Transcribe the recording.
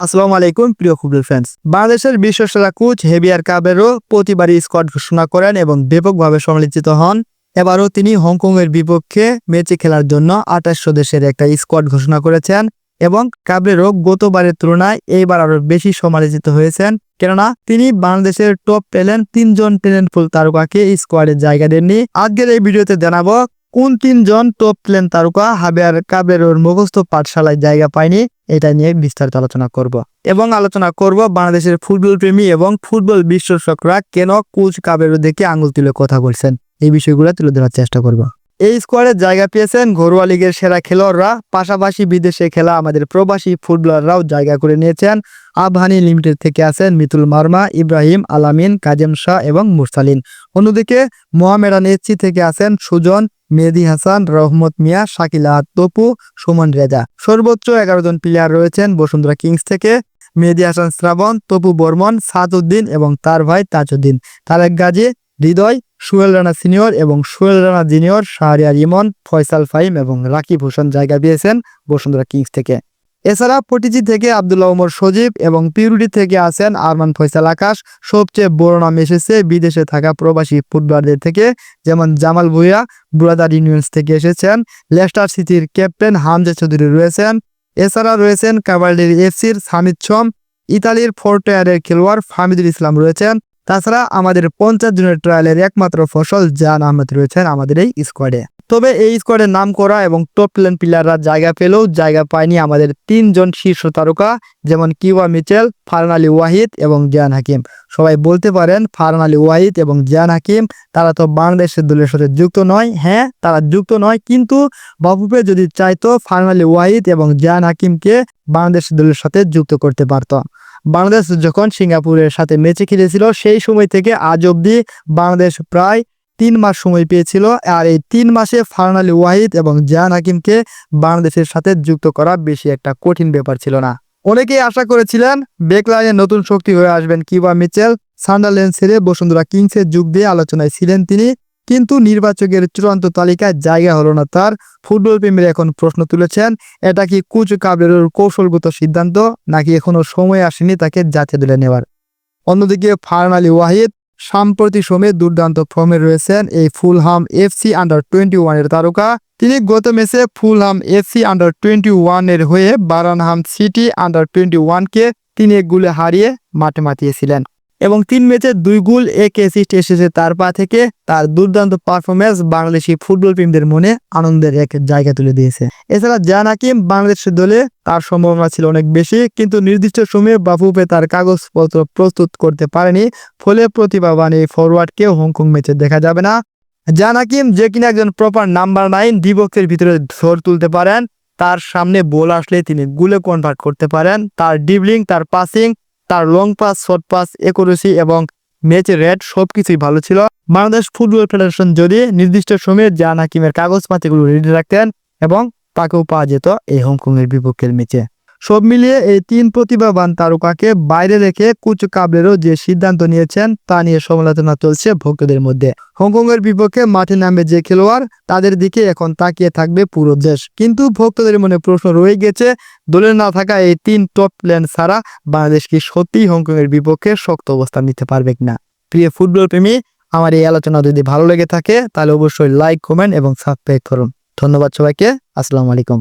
আসসালামু আলাইকুম প্রিয় ফুটবল ফ্যান্স। বাংলাদেশের বিশ্বসেরা কোচ হেভিয়ার কাবেরো প্রতিবারই স্কোয়াড ঘোষণা করেন এবং ব্যাপকভাবে সমালোচিত হন। এবারও তিনি হংকংয়ের বিপক্ষে ম্যাচে খেলার জন্য ২৮ সদস্যের একটা স্কোয়াড ঘোষণা করেছেন এবং কাবেরো গতবারের তুলনায় এইবার আরো বেশি সমালোচিত হয়েছেন, কেননা তিনি বাংলাদেশের টপ ট্যালেন্ট ৩ জন ট্যালেন্টফুল তারকাকে স্কোয়াডে জায়গা দেননি। আজকের এই ভিডিওতে জানাবো কোন ৩ জন টপ ট্যালেন্ট তারকা হেভিয়ার কাবেরোর মুখস্থ পাঠশালায় জায়গা পায়নি। এটা নিয়ে বিস্তারিত আলোচনা করব এবং আলোচনা করব বাংলাদেশের ফুটবল প্রেমী এবং ফুটবল বিশ্লেষকরা কেন কোচ কাবেরো দেখে আঙুল তুলে কথা বলছেন, এই বিষয়গুলো তুলে ধরার চেষ্টা করব। এই স্কোয়াডে জায়গা পেয়েছেন ঘরোয়া লিগের সেরা খেলোয়াড়রা, পাশাপাশি বিদেশে খেলা আমাদের প্রবাসী ফুটবলাররাও জায়গা করে নিয়েছেন। আবহানী লিমিটেড থেকে আছেন মিতুল মার্মা, ইব্রাহিম আলামিন, কাজেম শাহ এবং মুরসালিন। অন্যদিকে মোহামেডান এসসি থেকে আছেন সুজন, মেহেদী হাসান, রহমত মিয়া, শাকিল আহাদ তপু, সুমন রেজা। সর্বোচ্চ ১১ জন প্লেয়ার রয়েছেন বসুন্ধরা কিংস থেকে: মেহেদী হাসান শ্রাবণ, তপু বর্মন, সাদউদ্দিন এবং তার ভাই তাজউদ্দিন, তারেক গাজী, হৃদয়, সোহেল রানা সিনিয়র এবং সোহেল রানা জুনিয়র, শাহরিয়ার ইমন, ফয়সাল ফাহিম এবং রাকিব হোসেন জায়গা পেয়েছেন বসুন্ধরা কিংস থেকে। এছাড়া পটিজি থেকে আব্দুল্লাহ ওমর সজীব এবং পিউরিটি থেকে আছেন আরমান ফয়সাল আকাশ। সবচেয়ে বড় নাম এসেছে বিদেশে থাকা প্রবাসী ফুটবলারদের থেকে, যেমন জামাল ভুঁইয়া ব্রাদার ইউনিয়ন্স থেকে এসেছেন। লেস্টার সিটির ক্যাপ্টেন হামজা চৌধুরী রয়েছেন। এছাড়া রয়েছেন কাভালডেরি এফসির সামিদ সোম, ইতালির ফোর্টায়ারের খেলোয়াড় ফাহমিদুল ইসলাম রয়েছেন। তাছাড়া আমাদের ৫০ জনের ট্রায়ালের একমাত্র ফসল জান আহমেদ রয়েছেন আমাদের এই স্কোয়াডে। তবে এই স্কোয়াডে নাম করা এবং টপ ট্যালেন্ট প্লেয়াররা জায়গা পেলেও জায়গা পায়নি আমাদের ৩ জন শীর্ষ তারকা, যেমন কিওয়া মিচেল, ফারহান আলী ওয়াহিদ এবং জিয়ান হাকিম। সবাই বলতে পারেন ফারহান আলী ওয়াহিদ এবং জিয়ান হাকিম তারা তো বাংলাদেশের দলের সাথে যুক্ত নয়। হ্যাঁ, তারা যুক্ত নয়, কিন্তু বাফুফে যদি চাইতো ফারহান আলী ওয়াহিদ এবং জিয়ান হাকিমকে বাংলাদেশের দলের সাথে যুক্ত করতে পারত। বাংলাদেশ যখন সিঙ্গাপুরের সাথে ম্যাচে খেলেছিল সেই সময় থেকে আজ অবধি বাংলাদেশ প্রায় ৩ মাস সময় পেয়েছিল, আর এই ৩ মাসে ফারহান আলী ওয়াহিদ এবং জিয়ান হাকিমকে বাংলাদেশের সাথে যুক্ত করা বেশি একটা কঠিন ব্যাপার ছিল না। অনেকেই আশা করেছিলেন ব্যাকলাইনে নতুন শক্তি হয়ে আসবেন কিওয়া মিচেল। সান্ডারল্যান্ড ছেড়ে বসুন্ধরা কিংসে যোগ দিয়ে আলোচনায় ছিলেন তিনি, কিন্তু নির্বাচকের চূড়ান্ত তালিকায় জায়গা হলো না তার। ফুটবল প্রেমীরা এখন প্রশ্ন তুলেছেন, এটা কি কোচ কাবেরোর কৌশলগত সিদ্ধান্ত, নাকি এখনো সময় আসেনি তাকে জাতীয় দলে নেওয়ার? অন্যদিকে ফারহান আলী ওয়াহিদ সাম্প্রতিক সময়ে দুর্দান্ত ফর্মে রয়েছেন এই ফুলহাম এফসি আন্ডার-21 এর তারকা। তিনি গত ম্যাচে ফুলহাম এফসি আন্ডার-21 এর হয়ে বারানহাম সিটি আন্ডার-21কে ৩-১ গোলে হারিয়ে মাঠে মাতিয়েছিলেন এবং ৩ ম্যাচে ২ গোল ১ অ্যাসিস্ট এসেছে তার পা থেকে। তার দুর্দান্ত পারফরমেন্স বাংলাদেশি ফুটবল প্রেমীদের মনে আনন্দের এক জায়গা তুলে দিয়েছে। এছাড়া জিয়ান হাকিম বাংলাদেশের দলে তার সম্ভাবনা ছিল অনেক বেশি, কিন্তু নির্দিষ্ট সময়ে বাফুফে তার কাগজপত্র প্রস্তুত করতে পারেনি, ফলে প্রতিভাবান এই ফরওয়ার্ডকে হংকং ম্যাচে দেখা যাবে না। জিয়ান হাকিম, যে কিনা একজন প্রপার নাম্বার 9, ডিবক্সের ভিতরে ঝড় তুলতে পারেন, তার সামনে বল আসলে তিনি গোলে কনভার্ট করতে পারেন। তার ডিবলিং, তার পাসিং, তার long pass, short pass, accuracy এবং ম্যাচের রেট সবকিছুই ভালো ছিল। বাংলাদেশ ফুটবল ফেডারেশন যদি নির্দিষ্ট সময়ে জিয়ান হাকিমের কাগজপাতিগুলো রেডি রাখতেন এবং তাকেও পাওয়া যেত এই হংকংয়ের বিপক্ষের ম্যাচে। সব মিলিয়ে এই ৩ প্রতিভাবান তারকাকে বাইরে রেখে কোচ কাবেরো যে সিদ্ধান্ত নিয়েছেন তা নিয়ে সমালোচনা চলছে ভক্তদের মধ্যে। হংকংয়ের বিপক্ষে মাঠে নামবে যে খেলোয়াড়, তাদের দিকে এখন তাকিয়ে থাকবে পুরো দেশ। কিন্তু ভক্তদের মনে প্রশ্ন রয়ে গেছে, দলে না থাকা এই ৩ টপ প্লেয়ার ছাড়া বাংলাদেশ কি সত্যিই হংকংয়ের বিপক্ষে শক্ত অবস্থান নিতে পারবে কিনা? প্রিয় ফুটবল প্রেমী, আমার এই আলোচনা যদি ভালো লেগে থাকে তাহলে অবশ্যই লাইক, কমেন্ট এবং সাবস্ক্রাইব করুন। ধন্যবাদ সবাইকে। আসসালামু আলাইকুম।